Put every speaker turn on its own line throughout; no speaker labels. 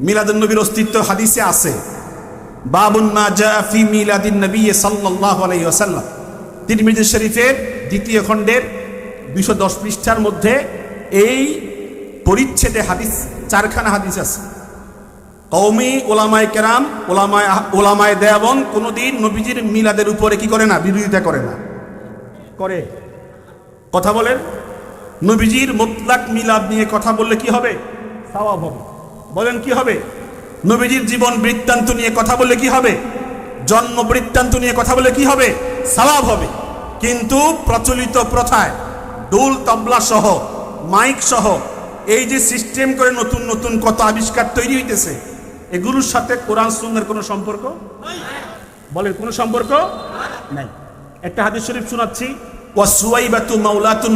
মিলাদুন নবীর অস্তিত্ব হাদিসে আছে। বাবুন মা জা ফি মিলাদিন নবী সাল্লাল্লাহু আলাইহি ওয়াসাল্লাম, তিরমিজি শরীফের 2য় খণ্ডের 210 পৃষ্ঠার মধ্যে এই পরিচ্ছেদে হাদিস 4খানা হাদিস আছে। কওমি ওলামায়ে কেরাম, ওলামায়ে দেওবন কোনোদিন নবীজির মিলাদের উপরে কি করে না? বিরোধিতা করে না। করে কথা বলেন, নবীজির মুতলাক মিলাদ নিয়ে কথা বললে কি হবে? সওয়াব হবে। বলেন কি হবে? নবীজির জীবন বৃত্তান্ত নিয়ে কথা বললে কি হবে? জন্ম বৃত্তান্ত নিয়ে কথা বললে কি হবে? সওয়াব হবে। কিন্তু প্রচলিত প্রথায় ডোল তবলা সহ, মাইক সহ এই যে সিস্টেম করে নতুন নতুন কত আবিষ্কার তৈরি হইতেছে, এগুলোর সাথে কোরআন সুন্নাহর কোনো সম্পর্ক বলেন? কোনো সম্পর্ক নাই। একটা হাদিস শরীফ শোনাচ্ছি। ওয়াসুয়াইবাতু মাওলাতুন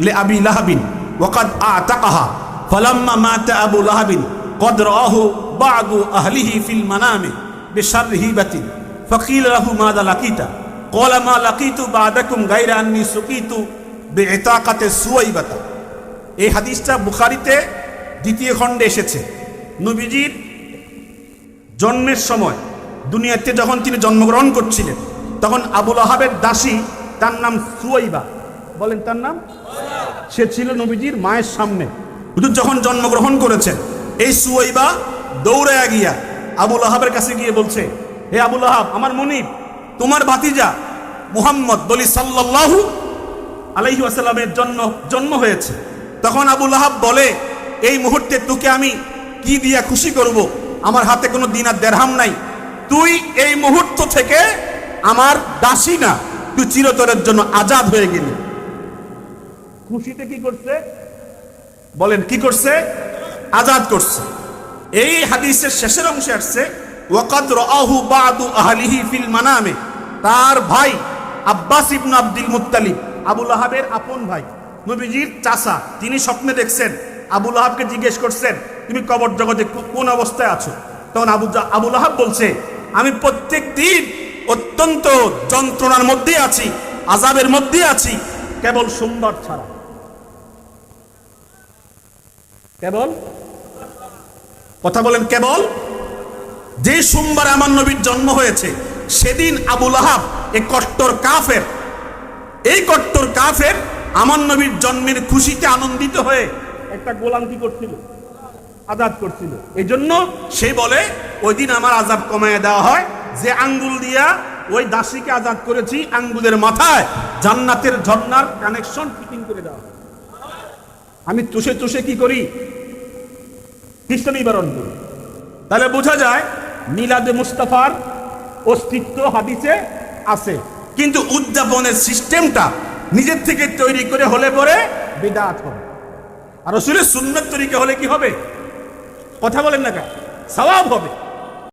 লিআবি লাহাবিন ওয়াকাদ আতাকাহা ফালাম্মা মাতা আবু লাহাবিন قد رآه بعض أهله في المنام بشر هيبة فقيل له ماذا لقيت قال ما لقيت بعدكم غير أني سقيت بعتاقة سويبة। এই হাদিসটা বুখারীতে 2য় খণ্ডে এসেছে। নবীজির জন্মের সময় দুনিয়াতে যখন তিনি জন্মগ্রহণ করছিলেন, তখন আবু লাহাবের দাসী, তার নাম সুয়াইবা। বলেন তার নাম? সে ছিল নবীজির মায়ের সামনে। হুজুর যখন জন্মগ্রহণ করেছেন, এই সুয়াইবা দৌড়ে গিয়া আবু লাহাবের কাছে গিয়ে বলছে, হে আবু লাহাব, আমার মনিব, তোমার ভাতিজা মুহাম্মদ বলি সাল্লাল্লাহু আলাইহি ওয়াসাল্লামের জন্ম হয়েছে। তখন আবু লাহাব বলে, এই মুহূর্তে তোকে আমি কি দিয়া খুশি করব? আমার হাতে কোনো দিনার দেরহাম নাই। তুই এই মুহূর্ত থেকে আমার দাসী না, তুই চিরতরের জন্য আজাদ হয়ে গেলি। খুশিতে কি করছে? বলেন কি করছে? আজাদ করছে। এই হাদিসের শেষের অংশে আসছে ওয়াকাদ রাআহু বাদু আহলিহি ফিল মানামে। তার ভাই আব্বাস ইবনে আব্দুল মুত্তালিব, আবু লাহাবের আপন ভাই, নবীজির চাচা, তিনি স্বপ্নে দেখছেন। আবু লাহাবকে জিজ্ঞেস করছেন, তুমি কবর জগতে কোন অবস্থায় আছো? তখন আবু লাহাব বলছে, আমি প্রত্যেক দিন অত্যন্ত যন্ত্রণার মধ্যে আছি, আযাবের মধ্যে আছি, কেবল সোমবার ছাড়া। কেবল কথা বলেন, কেবল যে সোমবার আমার নবীর জন্ম হয়েছে, সেদিন আবু লাহাব এই কট্টর কাফের, আমার নবীর জন্মের খুশিতে আনন্দিত হয়ে একটা গোলাম কি করছিল? আজাদ করছিল। এই জন্য সে বলে, ওই দিন আমার আজাব কমায় দেওয়া হয়, যে আঙ্গুল দিয়া ওই দাসীকে আজাদ করেছি, আঙ্গুলের মাথায় জান্নাতের ঝর্ণার কানেকশন ফিটিং করে দেওয়া হয়। আমি চুষে চুষে কি করি? কৃষ্ণ নিবারণ করি। তাহলে বোঝা যায় মিলাদে মুস্তাফার অস্তিত্ব হাদিসে আছে, কিন্তু উদযাপনের সিস্টেমটা নিজের থেকে তৈরি করে হলে পরে বিদআত হবে। আর রাসূলের সুন্নাত তরিকা হলে কি হবে? কথা বলেন না কেন? সওয়াব হবে।